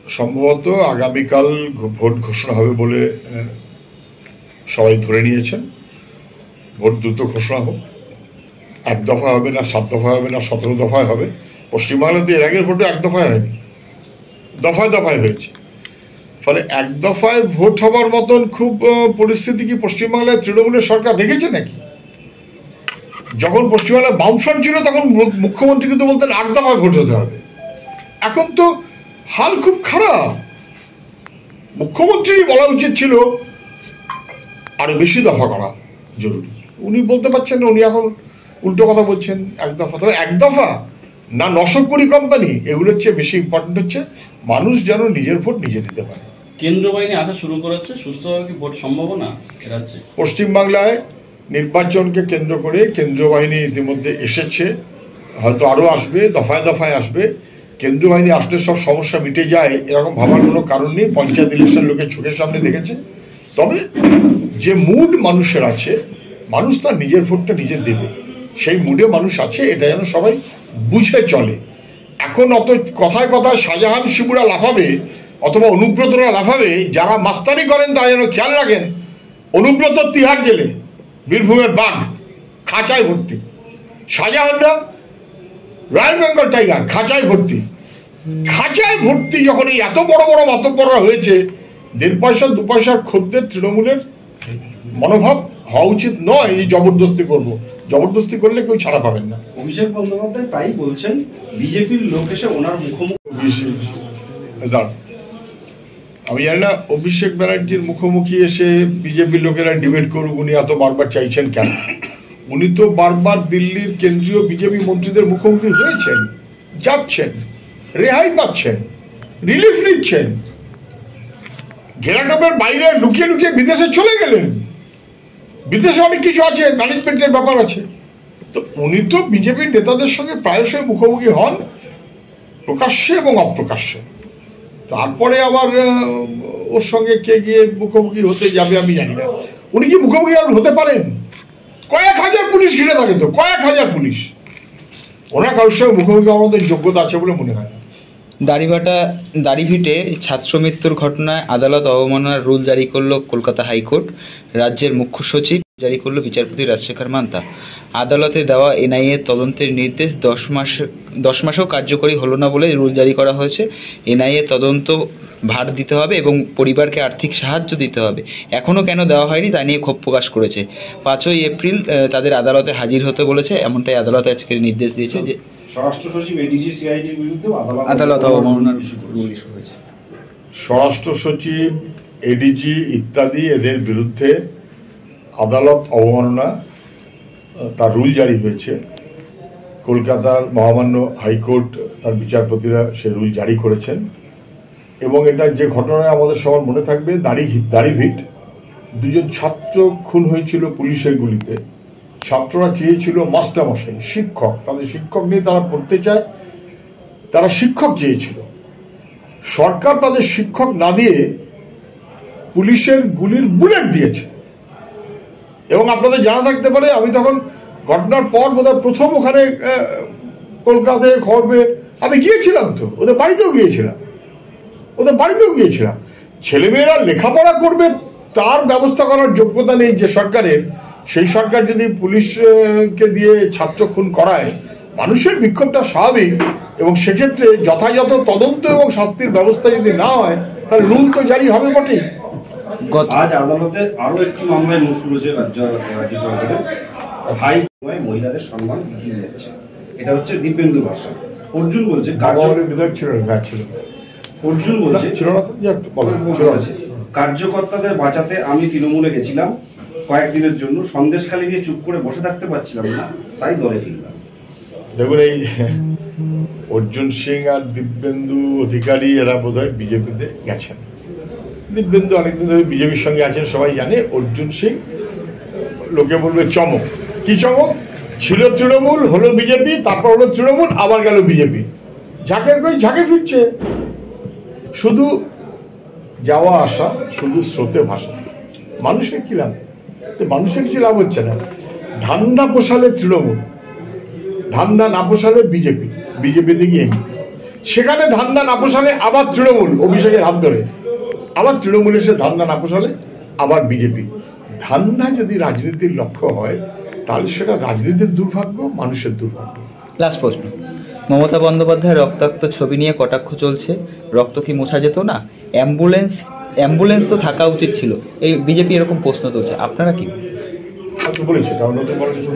সম্ভবত আগামীকাল ভোট ঘোষণা হবে বলে সবাই ধরে নিয়েছেন। ভোট দ্রুত ঘোষণা হোক, এক দফা হবে না, 7 দফা হবে না, 17 দফায় হবে। পশ্চিমবাংলাতে এর আগের ভোটে এক দফায় হয়নি, দফায় দফায় হয়েছে। ফলে এক দফায় ভোট হবার মতন খুব পরিস্থিতি কি পশ্চিমবাংলায় তৃণমূলের সরকার রেখেছে নাকি? যখন পশ্চিমবাংলায় বামফ্রন্ট ছিল তখন মুখ্যমন্ত্রী কিন্তু বলতেন 8 দফায় ভোট হতে হবে। এখন তো হাল খুব খারাপ। মুখ্যমন্ত্রী বলা উচিত ছিল আরো বেশি দফা করা জরুরি। উনি বলতে পারছেন না, উনি এখন উল্টো কথা বলছেন এক দফা। তবে এক দফা না 900 কোটি কোম্পানি, এগুলোর চেয়ে বেশি ইম্পর্টেন্ট হচ্ছে মানুষ যেন নিজের ভোট নিজে দিতে পারে। কেন্দ্র বাহিনী আসা শুরু করেছে, সুস্থভাবে কি ভোট সম্ভব না রাজ্যে? পশ্চিমবাংলায় নির্বাচনকে কেন্দ্র করে কেন্দ্রীয় বাহিনী ইতিমধ্যে এসেছে, হয়তো আরও আসবে, দফায় দফায় আসবে। কেন্দ্রীয় বাহিনী আসলে সব সমস্যা মিটে যায় এরকম ভাবার কোনো কারণ নেই। পঞ্চায়েত ইলেকশন লোকের চোখের সামনে দেখেছে। তবে যে মুড মানুষের আছে, মানুষ তার নিজের ভোটটা নিজে দেবে, সেই মুডে মানুষ আছে, এটা যেন সবাই বুঝে চলে। এখন অত কথায় কথায় শাহজাহান শিবুরা লাফাবে অথবা অনুব্রতরা লাফাবে, যারা মাস্তানি করেন তারা যেন খেয়াল রাখেন অনুব্রত তিহার জেলে, বীরভূমের বাঘ, খাঁচায় ভর্তি। শাহজাহানরা রয়্যাল বেঙ্গল টাইগার, খাঁচায় ভর্তি। খাঁচায় ভর্তি যখন এই এত বড় বড় মাতব্বররা হয়েছে, 1.5 পয়সা 2 পয়সার খদ্দের তৃণমূলের মনোভাব হওয়া উচিত নয়। এই জবরদস্তি করব, জবরদস্তি করলে কেউ ছাড়া পাবেন না। অভিষেক বন্দ্যোপাধ্যায় প্রায়ই বলছেন বিজেপির লোক এসে ওনার মুখোমুখি। আমি জানি না অভিষেক ব্যানার্জির মুখোমুখি এসে বিজেপির লোকেরা ডিবেট করুক, উনি এত বারবার চাইছেন কেন? উনি তো বারবার দিল্লির কেন্দ্রীয় বিজেপি মন্ত্রীদের মুখোমুখি হয়েছেন, যাচ্ছেন, রেহাই পাচ্ছেন, রিলিফ নিচ্ছেন। ঘেরাটোপের বাইরে লুকিয়ে লুকিয়ে বিদেশে চলে গেলেন। বিদেশে অনেক কিছু আছে, ম্যানেজমেন্টের ব্যাপার আছে। তো উনি তো বিজেপির নেতাদের সঙ্গে প্রায়শই মুখোমুখি হন, প্রকাশ্যে এবং অপ্রকাশ্যে। তারপরে আবার ওর সঙ্গে কে গিয়ে মুখোমুখি হতে যাবে আমি জানি না। উনি কি মুখোমুখি আর হতে পারেন? কয়েক হাজার পুলিশ ঘিরে থাকে তো, কয়েক হাজার পুলিশ। ওনার কারোর সঙ্গে মুখোমুখি আমাদের যোগ্যতা আছে বলে মনে হয় না। দাড়িভিটে ছাত্র মৃত্যুর ঘটনায় আদালত অবমাননার রুল জারি করল কলকাতা হাইকোর্ট। রাজ্যের মুখ্য সচিব জারি করল বিচারপতি রাজশেখর মান্তা। আদালতে দেওয়া এনআইএ তদন্তের নির্দেশ 10 মাসেও কার্যকরী হলো না বলে রুল জারি করা হয়েছে। এনআইএ তদন্ত ভার দিতে হবে এবং পরিবারকে আর্থিক সাহায্য দিতে হবে। এখনও কেন দেওয়া হয়নি তা নিয়ে ক্ষোভ প্রকাশ করেছে। 5ই এপ্রিল তাদের আদালতে হাজির হতে বলেছে, এমনটাই আদালত আজকে নির্দেশ দিয়েছে। যে স্বরাষ্ট্র সচিব এডিজি সিআইডির বিরুদ্ধে আদালত অবমাননার রুল ইস্যু হয়েছে। স্বরাষ্ট্র সচিব, এডিজি ইত্যাদি এদের বিরুদ্ধে আদালত অবমাননা তার রুল জারি হয়েছে। কলকাতার মহামান্য হাইকোর্ট তার বিচারপতিরা সে রুল জারি করেছেন। এবং এটা যে ঘটনায় আমাদের সবার মনে থাকবে, দাড়িভিট 2জন ছাত্র খুন হয়েছিল পুলিশের গুলিতে। ছাত্ররা চেয়েছিল মাস্টারমশাই, শিক্ষক, তাদের শিক্ষক নিয়ে তারা পড়তে চায়, তারা শিক্ষক চেয়েছিল। সরকার তাদের শিক্ষক না দিয়ে পুলিশের গুলির বুলেট দিয়েছে। এবং আপনাদের জানা থাকতে পারে, আমি তখন ঘটনার পর বোধহয় প্রথম ওখানে কলকাতায় খবর পেয়ে আমি গিয়েছিলাম, তো ওদের বাড়িতেও গিয়েছিলাম। ছেলেমেয়েরা লেখাপড়া করবে তার ব্যবস্থা করার যোগ্যতা নেই যে সরকারের, সেই সরকার যদি পুলিশকে দিয়ে ছাত্র খুন করায়, মানুষের বিক্ষোভটা স্বাভাবিক। এবং সেক্ষেত্রে যথাযথ তদন্ত এবং শাস্তির ব্যবস্থা যদি না হয়, তাহলে রুল তো জারি হবে বটেই। আজ আদালতে আরো একটি মামলায় মুখ খুলেছে রাজ্য সরকারের। মহিলাদের সম্মান দিয়ে যাচ্ছে, এটা হচ্ছে দিব্যেন্দু ভাষা। অর্জুন বলছে কার্যকর্তাদের বাঁচাতে আমি তৃণমূলে গেছিলাম কয়েকদিনের জন্য, সন্দেশখালি নিয়ে চুপ করে বসে থাকতে পারছিলাম না, তাই দলে ফিরলাম। দেখুন, এই অর্জুন সিং আর দিব্যেন্দু অধিকারী এরা বোধহয় বিজেপিতে গেছেন। দিব্যেন্দু অনেকদিন ধরে বিজেপির সঙ্গে আছেন, সবাই জানে। অর্জুন সিং লোকে বলবে চমক। কি চমক? ছিল তৃণমূল, হলো বিজেপি, তারপর হলো তৃণমূল, আবার গেল বিজেপি। ঝাঁকের কই ঝাঁকে ফিরছে। শুধু যাওয়া আসা, শুধু স্রোতে ভাষা। মানুষের কি লাভ? মানুষের কিছু লাভ হচ্ছে না। ধান্দা পোষালে তৃণমূল, ধান্দা না পোষালে বিজেপি। বিজেপি থেকে এমপি, সেখানে ধান্দা না পোষালে আবার তৃণমূল অভিষেকের হাত ধরে, আবার তৃণমূল এসে ধান্দা না পোষালে আবার বিজেপি। ধান্দা যদি রাজনীতির লক্ষ্য হয় তাহলে সেটা রাজনীতির দুর্ভাগ্য, মানুষের দুর্ভাগ্য। লাস্ট প্রশ্ন, মমতা বন্দ্যোপাধ্যায়ের রক্তাক্ত ছবি নিয়ে কটাক্ষ চলছে, রক্ত কি মোছা যেত না? অ্যাম্বুলেন্স তো থাকা উচিত ছিল, এই বিজেপি এরকম প্রশ্ন তুলছে, আপনারা কি বলেছে? নতুন বলার কিছু